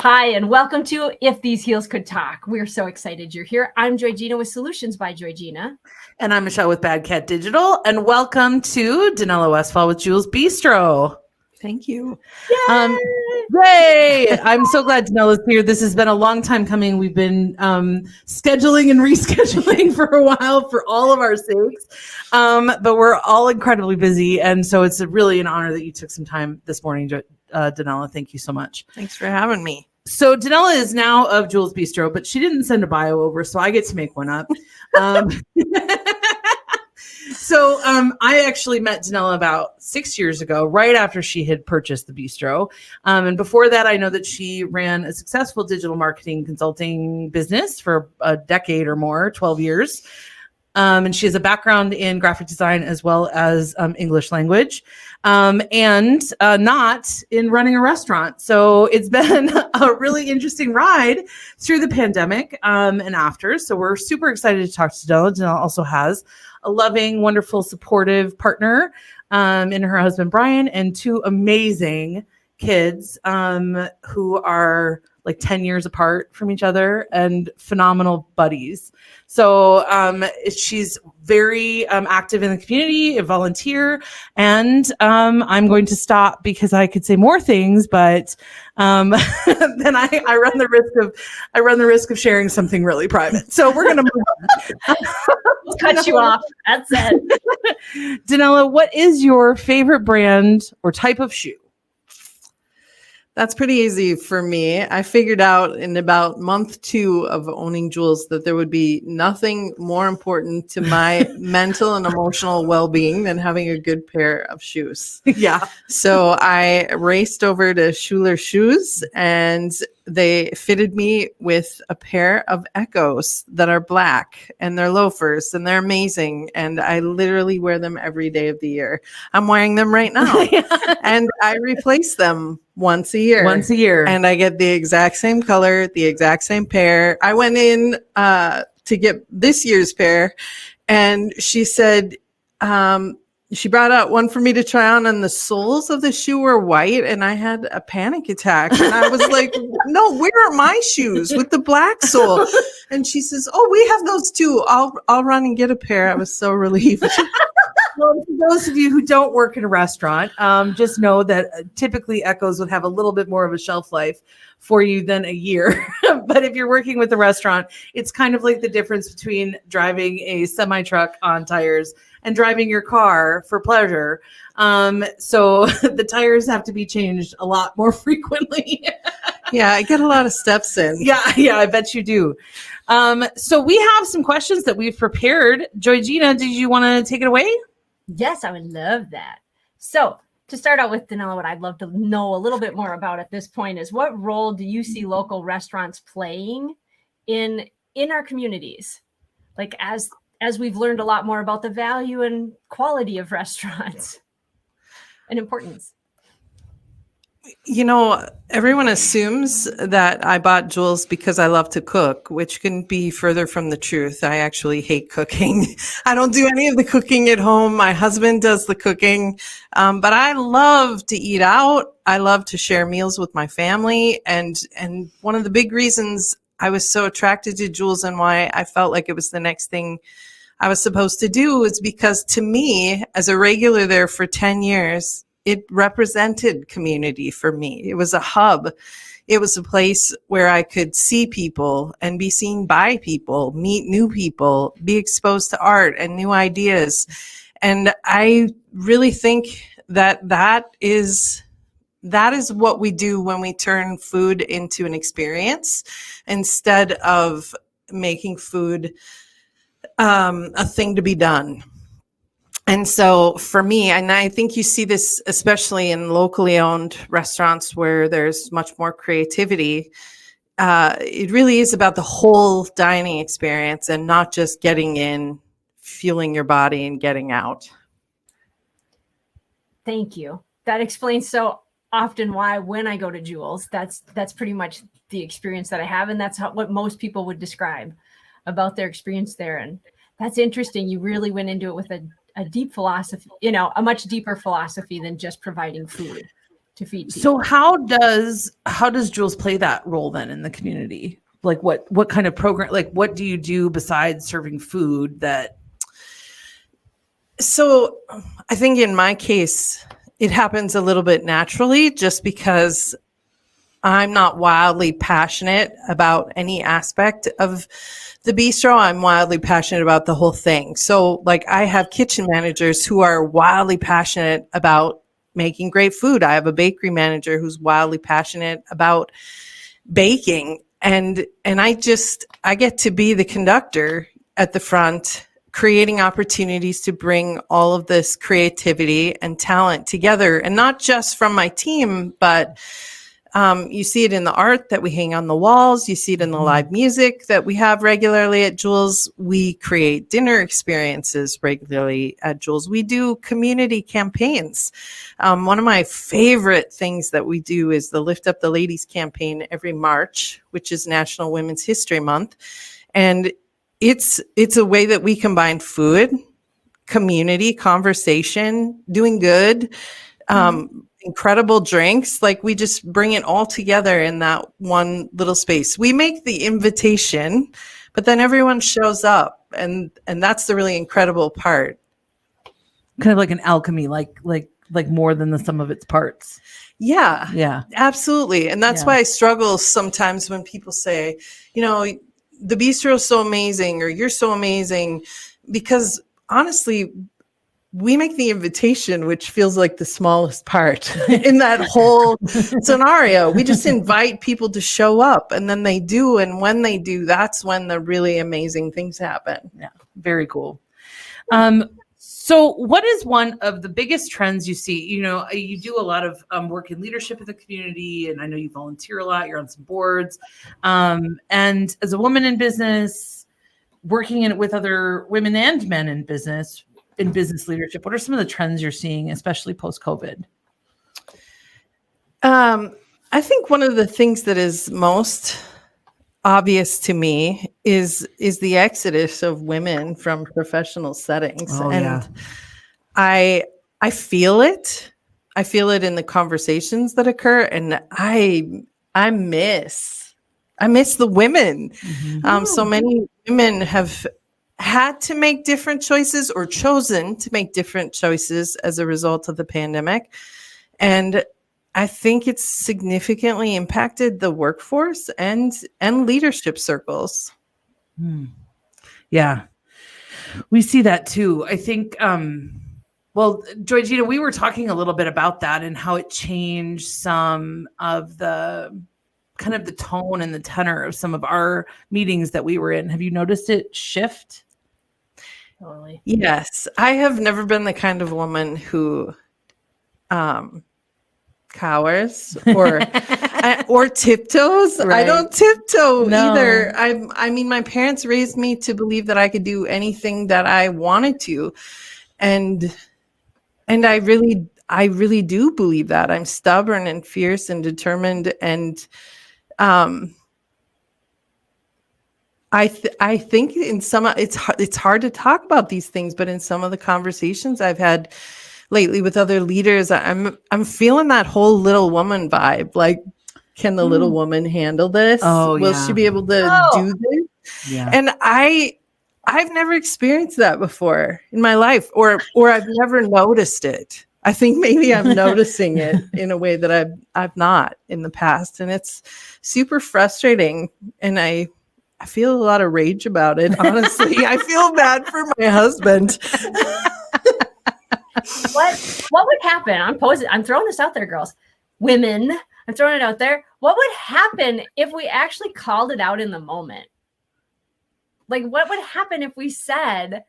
Hi, and welcome to If These Heels Could Talk. We're so excited you're here. I'm JoyGenea with Solutions by JoyGenea. And I'm Michelle with Bad Cat Digital. And welcome to Donella Westphal with Jules Bistro. Thank you. Yay! I'm so glad Donella's here. This has been a long time coming. We've been scheduling and rescheduling for a while for all of our sakes. But we're all incredibly busy. And so it's really an honor that you took some time this morning, Donella. Thank you so much. Thanks for having me. So Donella is now of Jules Bistro, but she didn't send a bio over, so I get to make one up. So I actually met Donella about 6 years ago, right after she had purchased the bistro. And before that, I know that she ran a successful digital marketing consulting business for a decade or more, 12 years. And she has a background in graphic design as well as English language, and not in running a restaurant. So it's been a really interesting ride through the pandemic and after. So we're super excited to talk to Donella. Donella also has a loving, wonderful, supportive partner in her husband, Brian, and two amazing kids who are like 10 years apart from each other and phenomenal buddies. So she's very active in the community, a volunteer, and I'm going to stop because I could say more things, but then I run the risk of sharing something really private. So we're going to move on. We'll cut you off. That's it. Donella, what is your favorite brand or type of shoe? That's pretty easy for me. I figured out in about month 2 of owning Jules that there would be nothing more important to my mental and emotional well-being than having a good pair of shoes. Yeah. So I raced over to Schuler Shoes and they fitted me with a pair of Echoes that are black, and they're loafers and they're amazing. And I literally wear them every day of the year. I'm wearing them right now. And I replace them once a year. And I get the exact same color, the exact same pair. I went in to get this year's pair, and she said, she brought out one for me to try on, and the soles of the shoe were white, and I had a panic attack. And I was like, no, where are my shoes with the black sole? And she says, oh, we have those too. I'll run and get a pair. I was so relieved. Well, for those of you who don't work in a restaurant, just know that typically Echoes would have a little bit more of a shelf life for you than a year. But if you're working with a restaurant, it's kind of like the difference between driving a semi-truck on tires and driving your car for pleasure. So the tires have to be changed a lot more frequently. Yeah, I get a lot of steps in. Yeah, I bet you do. So we have some questions that we've prepared. JoyGenea, did you want to take it away? Yes, I would love that. So to start out with, Donella, what I'd love to know a little bit more about at this point is what role do you see local restaurants playing in our communities? Like as we've learned a lot more about the value and quality of restaurants and importance. You know, everyone assumes that I bought Jules because I love to cook, which couldn't be further from the truth. I actually hate cooking. I don't do any of the cooking at home. My husband does the cooking, but I love to eat out. I love to share meals with my family. And one of the big reasons I was so attracted to Jules and why I felt like it was the next thing I was supposed to do is because to me, as a regular there for 10 years, it represented community for me. It was a hub. It was a place where I could see people and be seen by people, meet new people, be exposed to art and new ideas. And I really think that is what we do when we turn food into an experience instead of making food a thing to be done. And so for me, and I think you see this especially in locally owned restaurants where there's much more creativity, it really is about the whole dining experience and not just getting in, fueling your body and getting out. Thank you. That explains so often why when I go to Jules, that's pretty much the experience that I have. And that's what most people would describe about their experience there. And that's interesting. You really went into it with a deep philosophy, a much deeper philosophy than just providing food. to feed people. So how does Jules play that role then in the community? Like what kind of program, like what do you do besides serving food that? So I think in my case, it happens a little bit naturally just because I'm not wildly passionate about any aspect of the bistro. I'm wildly passionate about the whole thing. So like I have kitchen managers who are wildly passionate about making great food. I have a bakery manager who's wildly passionate about baking. And I get to be the conductor at the front, creating opportunities to bring all of this creativity and talent together. And not just from my team, but you see it in the art that we hang on the walls. You see it in the live music that we have regularly at Jules. We create dinner experiences regularly at Jules. We do community campaigns. One of my favorite things that we do is the Lift Up the Ladies campaign every March, which is National Women's History Month. And it's a way that we combine food, community, conversation, doing good, incredible drinks. Like we just bring it all together in that one little space. We make the invitation, but then everyone shows up, and that's the really incredible part. Kind of like an alchemy, like more than the sum of its parts. Yeah, absolutely. And that's why I struggle sometimes when people say, the bistro is so amazing, or you're so amazing, because honestly, we make the invitation, which feels like the smallest part in that whole scenario. We just invite people to show up, and then they do. And when they do, that's when the really amazing things happen. Yeah, very cool. So what is one of the biggest trends you see? You do a lot of work in leadership in the community, and I know you volunteer a lot. You're on some boards. And as a woman in business, working with other women and men in business leadership, what are some of the trends you're seeing, especially post-COVID? I think one of the things that is most obvious to me is the exodus of women from professional settings. I feel it. I feel it in the conversations that occur, and I miss the women. So many women have had to make different choices or chosen to make different choices as a result of the pandemic. And I think it's significantly impacted the workforce and leadership circles. Yeah, we see that too. I think, JoyGenea, we were talking a little bit about that and how it changed some of the kind of the tone and the tenor of some of our meetings that we were in. Have you noticed it shift? Totally. Yes. I have never been the kind of woman who cowers or tiptoes. Right. I don't tiptoe either. I mean, my parents raised me to believe that I could do anything that I wanted to. And I really do believe that. I'm stubborn and fierce and determined, and I think in some, it's hard to talk about these things, but in some of the conversations I've had lately with other leaders, I'm feeling that whole little woman vibe. Like, can the little woman handle this? Will she be able to do this? Yeah. And I've never experienced that before in my life, or I've never noticed it. I think maybe I'm noticing it in a way that I've not in the past, and it's super frustrating. And I feel a lot of rage about it, honestly. I feel bad for my husband. What would happen? I'm throwing this out there, girls. Women, I'm throwing it out there. What would happen if we actually called it out in the moment? Like, what would happen if we said,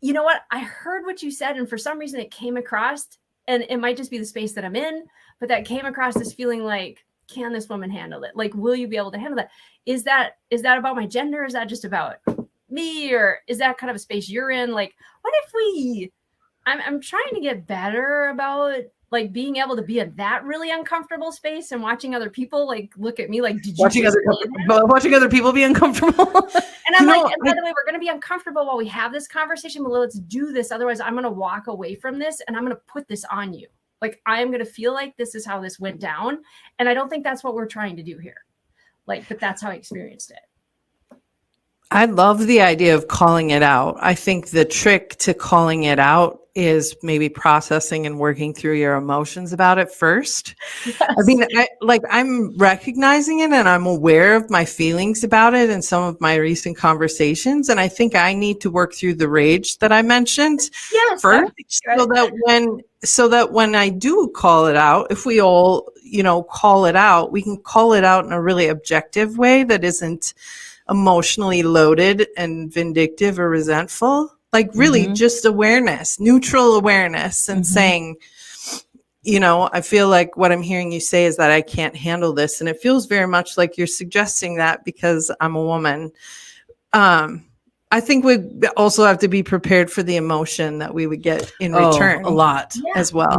you know what? I heard what you said, and for some reason it came across, and it might just be the space that I'm in, but that came across this feeling like, can this woman handle it? Like, will you be able to handle that? Is that about my gender? Is that just about me? Or is that kind of a space you're in? Like, what if I'm trying to get better about like being able to be in that really uncomfortable space and watching other people like look at me like, did you watching other people be uncomfortable? And I'm like, and by the way, we're going to be uncomfortable while we have this conversation, but let's do this. Otherwise I'm going to walk away from this and I'm going to put this on you. Like, I am going to feel like this is how this went down. And I don't think that's what we're trying to do here. Like, but that's how I experienced it. I love the idea of calling it out. I think the trick to calling it out is maybe processing and working through your emotions about it first. Yes. I mean, I'm recognizing it and I'm aware of my feelings about it in some of my recent conversations. And I think I need to work through the rage that I mentioned first, so that when I do call it out, if we all, call it out, we can call it out in a really objective way that isn't emotionally loaded and vindictive or resentful. Like really just awareness, neutral awareness, and saying, I feel like what I'm hearing you say is that I can't handle this. And it feels very much like you're suggesting that because I'm a woman. I think we also have to be prepared for the emotion that we would get in return a lot as well.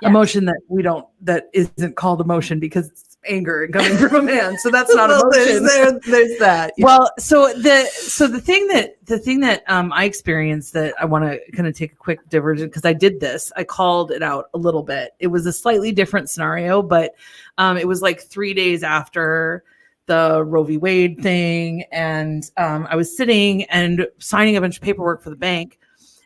Yeah. Emotion that isn't called emotion because it's anger coming from a man. So that's not emotion. There's that. Yeah. Well, so the thing that I experienced that I want to kind of take a quick divergent, because I did this, I called it out a little bit. It was a slightly different scenario, but it was like 3 days after the Roe v. Wade thing. And I was sitting and signing a bunch of paperwork for the bank.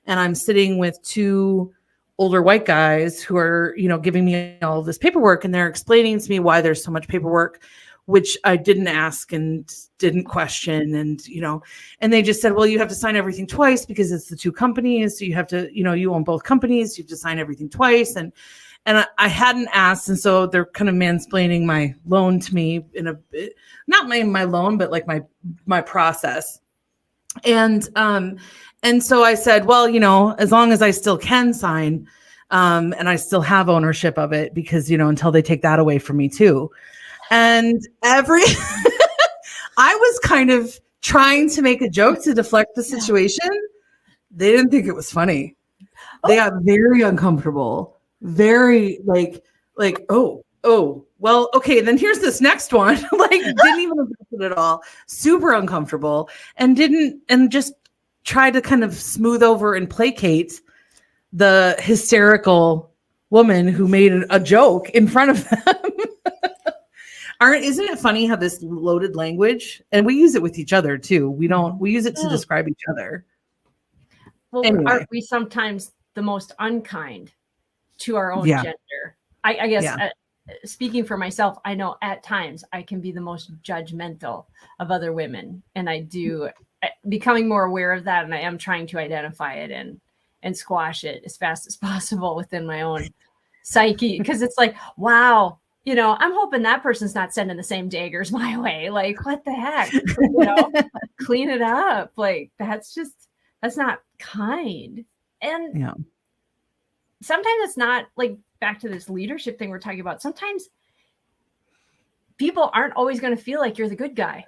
And I'm sitting with two older white guys who are, giving me all of this paperwork, and they're explaining to me why there's so much paperwork, which I didn't ask and didn't question. And, and they just said, well, you have to sign everything twice because it's the two companies. So you have to, you own both companies. You have to sign everything twice. And I hadn't asked. And so they're kind of mansplaining my loan to me in a bit, not my loan, but like my process. And so I said, well, as long as I still can sign, and I still have ownership of it, because, until they take that away from me too. And I was kind of trying to make a joke to deflect the situation. They didn't think it was funny. They got very uncomfortable, very like, oh, well, okay, then here's this next one. Didn't even address it at all. Super uncomfortable, and just try to kind of smooth over and placate the hysterical woman who made a joke in front of them. Isn't it funny how this loaded language, and we use it with each other too. We use it to describe each other. Well, anyway. Aren't we sometimes the most unkind to our own gender? I guess speaking for myself, I know at times I can be the most judgmental of other women, and I do becoming more aware of that, and I am trying to identify it and squash it as fast as possible within my own psyche, because it's like, wow, I'm hoping that person's not sending the same daggers my way. Like, what the heck? Clean it up. Like, that's not kind. And sometimes it's not, like, back to this leadership thing we're talking about. Sometimes people aren't always going to feel like you're the good guy.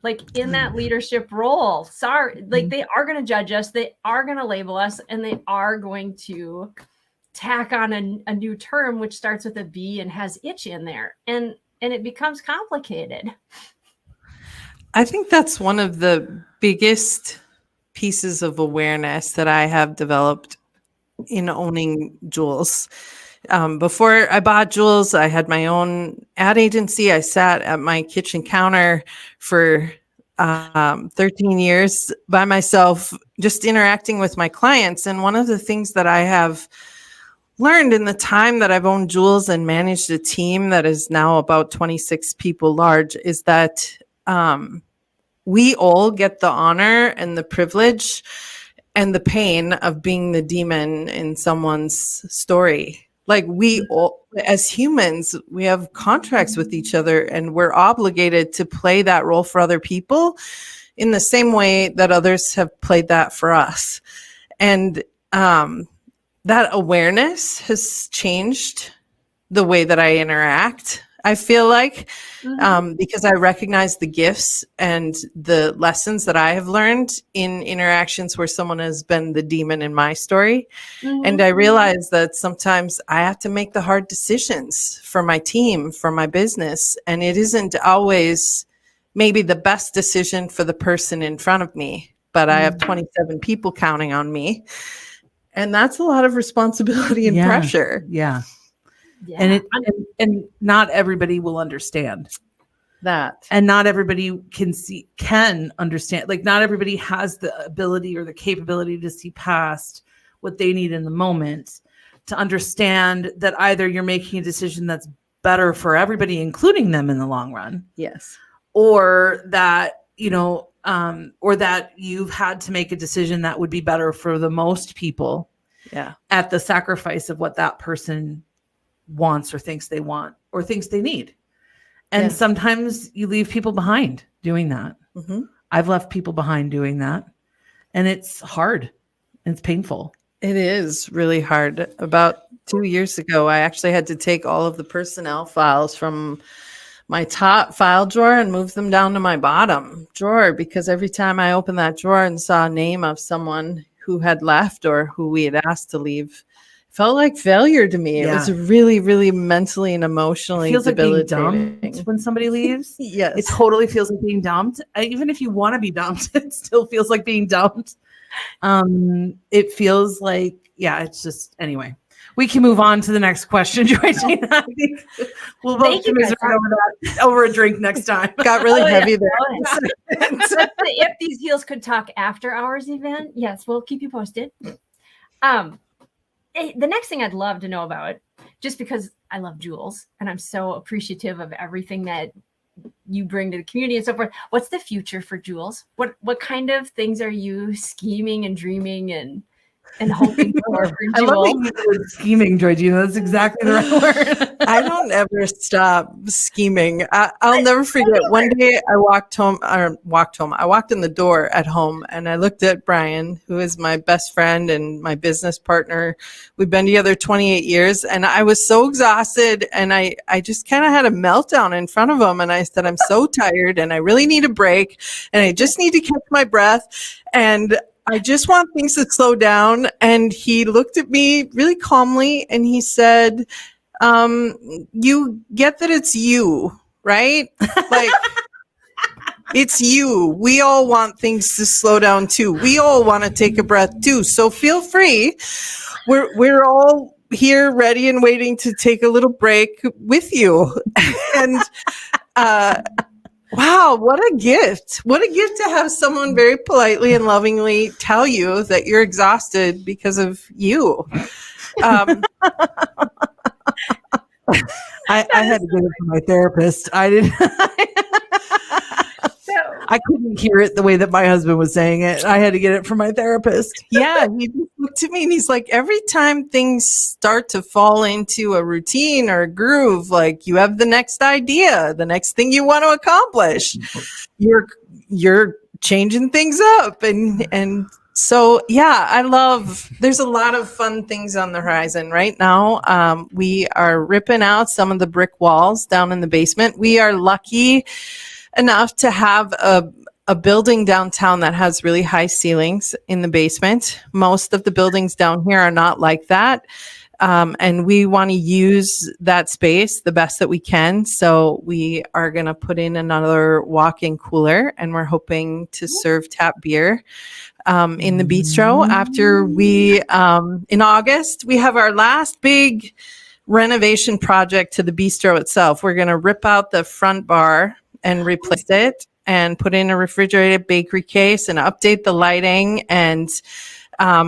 Like, in that leadership role, sorry, like, they are going to judge us, they are going to label us, and they are going to tack on a new term which starts with a B and has itch in there, and it becomes complicated. I think that's one of the biggest pieces of awareness that I have developed in owning Jules. Before I bought Jules, I had my own ad agency. I sat at my kitchen counter for 13 years by myself, just interacting with my clients. And one of the things that I have learned in the time that I've owned Jules and managed a team that is now about 26 people large is that we all get the honor and the privilege and the pain of being the demon in someone's story. Like, we all, as humans, we have contracts with each other, and we're obligated to play that role for other people in the same way that others have played that for us. And that awareness has changed the way that I interact, I feel like, because I recognize the gifts and the lessons that I have learned in interactions where someone has been the demon in my story. And I realize that sometimes I have to make the hard decisions for my team, for my business. And it isn't always maybe the best decision for the person in front of me, but I have 27 people counting on me. And that's a lot of responsibility and pressure. Yeah. Yeah. And not everybody will understand That. and not everybody can understand. Like not everybody has the ability or the capability to see past what they need in the moment to understand that either you're making a decision that's better for everybody, including them in the long run. Yes. Or that, or that you've had to make a decision that would be better for the most people. Yeah. At the sacrifice of what that person wants or thinks they want or thinks they need. And sometimes you leave people behind doing that. Mm-hmm. I've left people behind doing that. And it's hard. And it's painful. It is really hard. About 2 years ago, I actually had to take all of the personnel files from my top file drawer and move them down to my bottom drawer, because every time I opened that drawer and saw a name of someone who had left or who we had asked to leave, it felt like failure to me. It was really, really mentally and emotionally debilitating. Like being dumped when somebody leaves. Yes. It totally feels like being dumped. Even if you want to be dumped, it still feels like being dumped. It feels like, it's just, anyway. We can move on to the next question, JoyGenea. I think we'll both commiserate over a drink next time. Got really heavy there. If these heels could talk after hours event, yes, we'll keep you posted. The next thing I'd love to know about, just because I love Jules and I'm so appreciative of everything that you bring to the community and so forth. What's the future for Jules? What kind of things are you scheming and dreaming and hoping for Jules? I love that you were scheming, JoyGenea. That's exactly the right word. I don't ever stop scheming. I'll never forget. One day I walked in the door at home and I looked at Brian, who is my best friend and my business partner. We've been together 28 years and I was so exhausted and I just kind of had a meltdown in front of him. And I said, I'm so tired and I really need a break and I just need to catch my breath. And I just want things to slow down. And he looked at me really calmly and he said, you get that it's you, right? Like, it's you. We all want things to slow down too. We all want to take a breath too. So feel free. We're all here ready and waiting to take a little break with you. And, wow, what a gift. What a gift to have someone very politely and lovingly tell you that you're exhausted because of you. I had to get it from my therapist. I didn't. I couldn't hear it the way that my husband was saying it. I had to get it from my therapist. Yeah, he just looked at me and he's like, every time things start to fall into a routine or a groove, like you have the next idea, the next thing you want to accomplish, you're changing things up. And so, there's a lot of fun things on the horizon right now. We are ripping out some of the brick walls down in the basement. We are lucky enough to have a building downtown that has really high ceilings in the basement. Most of the buildings down here are not like that. And we want to use that space the best that we can. So we are going to put in another walk-in cooler and we're hoping to serve tap beer in the bistro after we, in August, we have our last big renovation project to the bistro itself. We're going to rip out the front bar and replace it and put in a refrigerated bakery case and update the lighting. And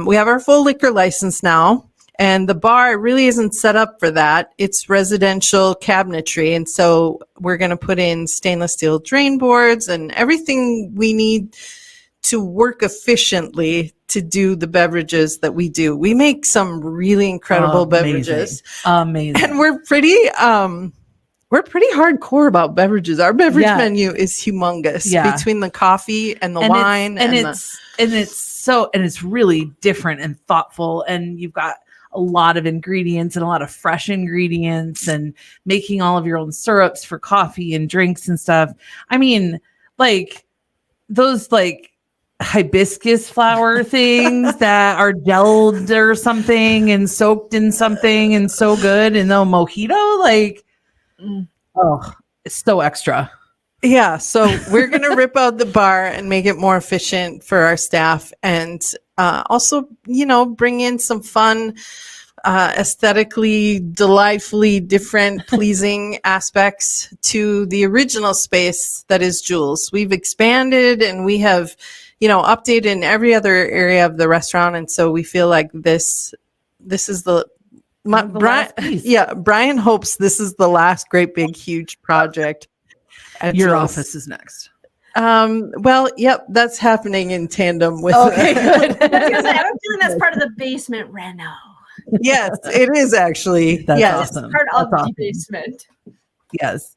we have our full liquor license now. And the bar really isn't set up for that. It's residential cabinetry. And so we're going to put in stainless steel drain boards and everything we need to work efficiently to do the beverages that we do. We make some really incredible beverages. Amazing. And we're pretty hardcore about beverages. Our beverage menu is humongous between the coffee and the wine. It's really different and thoughtful. And you've got a lot of ingredients and a lot of fresh ingredients and making all of your own syrups for coffee and drinks and stuff. I mean, like those hibiscus flower things that are gelled or something and soaked in something and so good. And the mojito, it's so extra. Yeah, so we're going to rip out the bar and make it more efficient for our staff, and also, bring in some fun, aesthetically, delightfully different, pleasing aspects to the original space that is Jules. We've expanded and we have, updated in every other area of the restaurant, and so we feel like this is Brian hopes this is the last great big huge project. Your office is next. Well, yep, that's happening in tandem with. Okay, good. I'm feeling that's part of the basement reno. Yes, it is actually. That's yes, awesome. Part of That's the awesome. basement. Yes.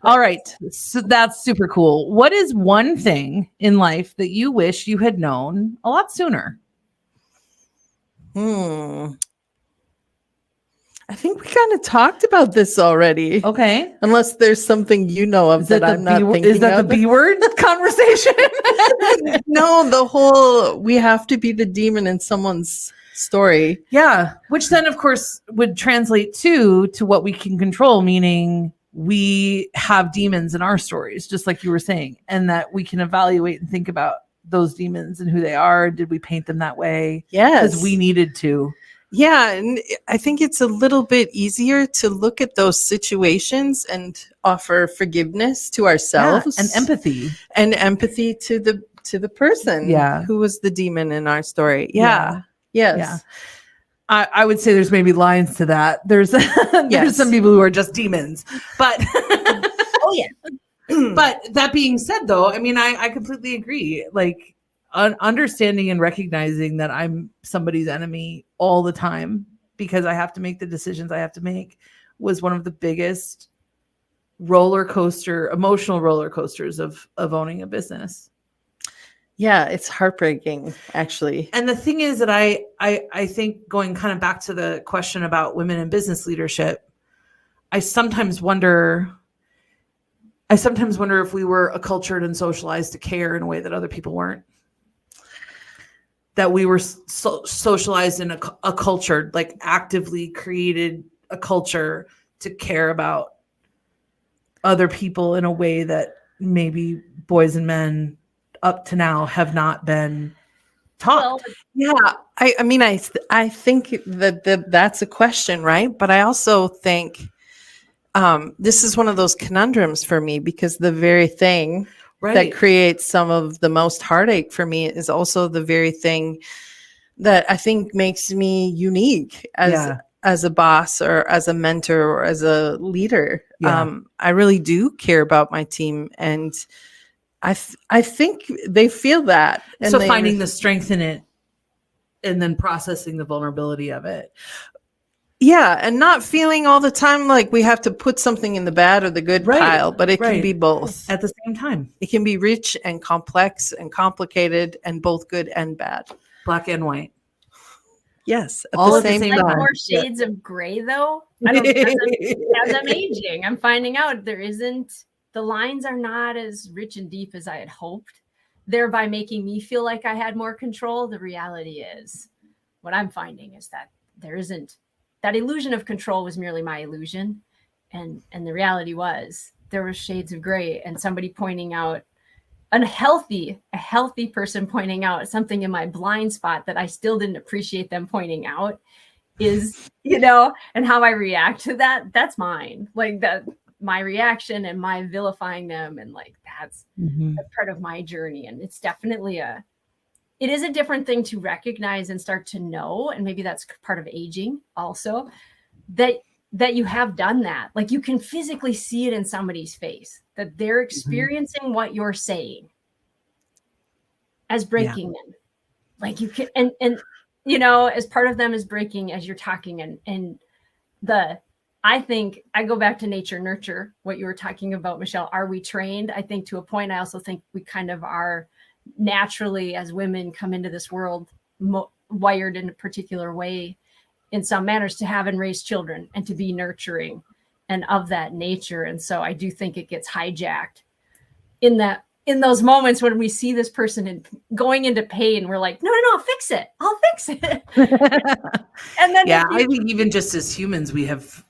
All right. So that's super cool. What is one thing in life that you wish you had known a lot sooner? I think we kind of talked about this already. Okay. Unless there's something you know of that I'm not thinking Is that of. the B word conversation? No, the whole we have to be the demon in someone's story. Yeah. Which then, of course, would translate to what we can control, meaning we have demons in our stories, just like you were saying, and that we can evaluate and think about those demons and who they are. Did we paint them that way? Yes. Because we needed to. Yeah, and I think it's a little bit easier to look at those situations and offer forgiveness to ourselves and empathy to the person who was the demon in our story. Yeah. Yes. Yeah. I would say there's maybe lines to that. There's some people who are just demons, but oh yeah. But that being said, though, I mean, I completely agree. Like, understanding and recognizing that I'm somebody's enemy all the time because I have to make the decisions I have to make was one of the biggest emotional roller coasters of owning a business. Yeah, it's heartbreaking, actually. And the thing is that I think, going kind of back to the question about women in business leadership, I sometimes wonder if we were acculturated and socialized to care in a way that other people weren't. That we were socialized in a culture, like actively created a culture to care about other people in a way that maybe boys and men up to now have not been taught. Yeah, I mean, I think that that's a question, right? But I also think this is one of those conundrums for me, because the very thing that creates some of the most heartache for me is also the very thing that I think makes me unique as a boss or as a mentor or as a leader. Yeah. I really do care about my team, and I think they feel that. And so finding the strength in it and then processing the vulnerability of it. Yeah, and not feeling all the time like we have to put something in the bad or the good pile, but it can be both. At the same time. It can be rich and complex and complicated and both good and bad. Black and white. Yes, all at the same like time. More shades of gray, though. I don't, as I'm aging, I'm finding out the lines are not as rich and deep as I had hoped, thereby making me feel like I had more control. The reality is, what I'm finding is that there isn't. That illusion of control was merely my illusion. And the reality was there were shades of gray, and somebody pointing out a healthy person pointing out something in my blind spot that I still didn't appreciate them pointing out is, and how I react to that. That's mine. Like that, my reaction and my vilifying them. And like, that's part of my journey. And it's definitely it is a different thing to recognize and start to know. And maybe that's part of aging also, that you have done that. Like, you can physically see it in somebody's face, that they're experiencing what you're saying as breaking them. Like, you can, and as part of them is breaking as you're talking. I think I go back to nature, nurture, what you were talking about, Michelle. Are we trained? I think to a point. I also think we kind of are naturally, as women come into this world, wired in a particular way in some manners to have and raise children and to be nurturing and of that nature. And so I do think it gets hijacked in those moments when we see this person going into pain. We're like, no, I'll fix it. And then I think even just as humans, we have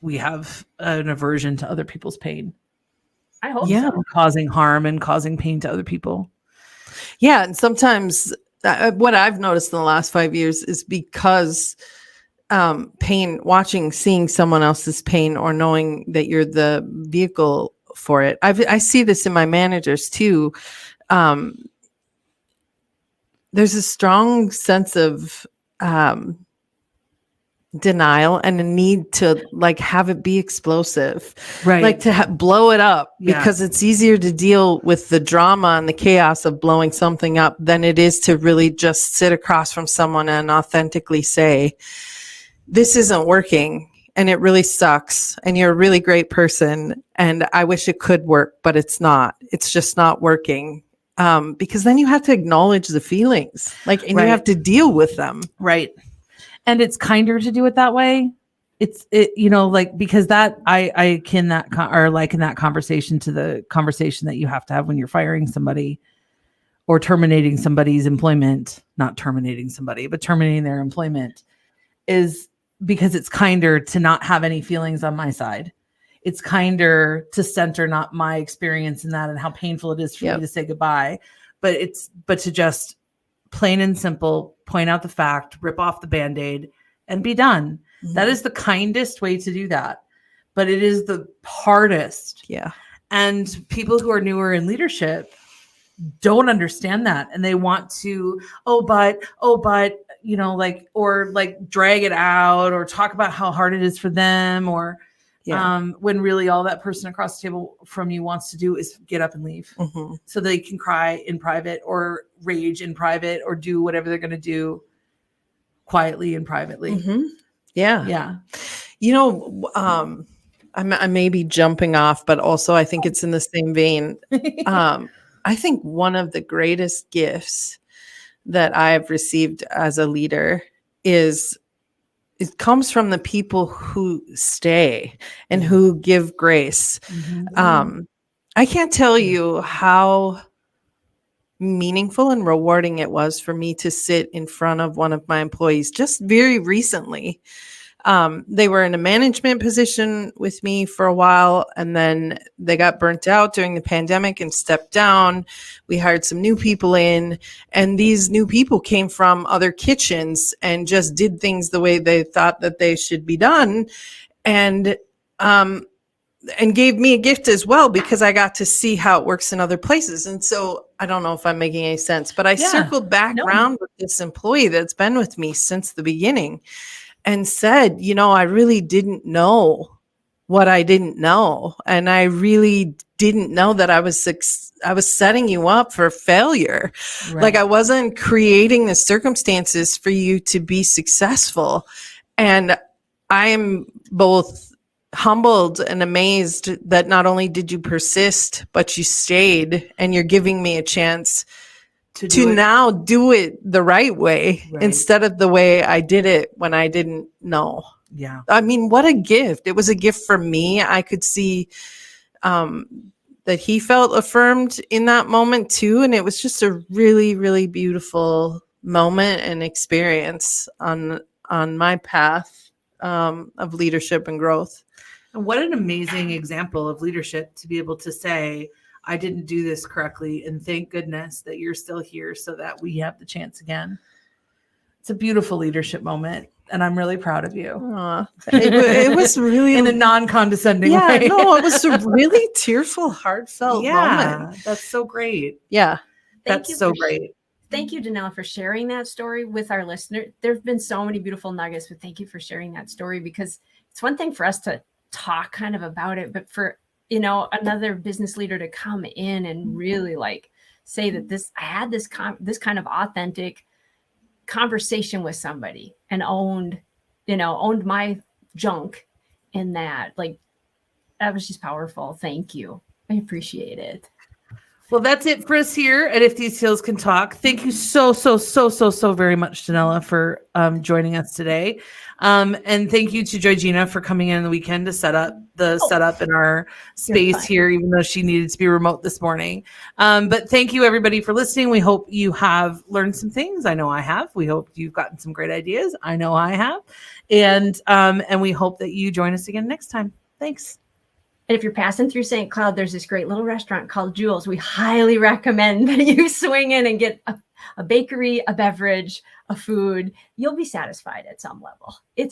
an aversion to other people's pain. I hope Yeah. so. causing harm and causing pain to other people. Yeah. And sometimes what I've noticed in the last 5 years is because seeing someone else's pain or knowing that you're the vehicle for it. I see this in my managers too. There's a strong sense of denial and a need to like have it be explosive, Right. like to blow it up, Yeah. because it's easier to deal with the drama and the chaos of blowing something up than it is to really just sit across from someone and authentically say, this isn't working and it really sucks and you're a really great person and I wish it could work, but it's not. It's just not working. Because then you have to acknowledge the feelings, like, and Right. you have to deal with them. Right. And it's kinder to do it that way. Like, because that I can that or like in that conversation to the conversation that you have to have when you're firing somebody or terminating somebody's employment, not terminating somebody, but terminating their employment, is because it's kinder to not have any feelings on my side. It's kinder to center not my experience in that and how painful it is for me to say goodbye, but to just plain and simple point out the fact, rip off the Band-Aid and be done. Mm-hmm. That is the kindest way to do that, but it is the hardest. Yeah. And people who are newer in leadership don't understand that. And they want to, but, like drag it out or talk about how hard it is for them, or when really all that person across the table from you wants to do is get up and leave, so they can cry in private or rage in private or do whatever they're going to do quietly and privately. Mm-hmm. Yeah. Yeah. I may be jumping off, but also I think it's in the same vein. I think one of the greatest gifts that I have received as a leader is it comes from the people who stay and who give grace. Mm-hmm. I can't tell you how meaningful and rewarding it was for me to sit in front of one of my employees just very recently. They were in a management position with me for a while, and then they got burnt out during the pandemic and stepped down. We hired some new people in, and these new people came from other kitchens and just did things the way they thought that they should be done. And gave me a gift as well, because I got to see how it works in other places. And so I don't know if I'm making any sense, but I circled back around with this employee that's been with me since the beginning and said, I really didn't know what I didn't know. And I really didn't know that I was setting you up for failure. Right. Like I wasn't creating the circumstances for you to be successful. And I am both humbled and amazed that not only did you persist, but you stayed, and you're giving me a chance to now do it the right way, instead of the way I did it when I didn't know. Yeah. I mean, what a gift. It was a gift for me. I could see that he felt affirmed in that moment too. And it was just a really, really beautiful moment and experience on my path of leadership and growth. And what an amazing example of leadership to be able to say, I didn't do this correctly, and thank goodness that you're still here so that we have the chance again. It's a beautiful leadership moment, and I'm really proud of you. It was really in a non-condescending way. No, it was a really tearful, heartfelt moment. That's so great. Yeah. That's so great. Thank you, Donella, for sharing that story with our listeners. There have been so many beautiful nuggets, but thank you for sharing that story, because it's one thing for us to talk kind of about it, but for another business leader to come in and really like say that I had this kind of authentic conversation with somebody and owned my junk in that, like, that was just powerful. Thank you. I appreciate it. Well, that's it for us here at If These Heels Can Talk. Thank you so very much, Donella, for joining us today. And thank you to JoyGenea for coming in on the weekend to set up setup in our space here, even though she needed to be remote this morning. But thank you, everybody, for listening. We hope you have learned some things. I know I have. We hope you've gotten some great ideas. I know I have. And we hope that you join us again next time. Thanks. And if you're passing through St. Cloud, there's this great little restaurant called Jules. We highly recommend that you swing in and get a bakery, a beverage, a food. You'll be satisfied at some level. It's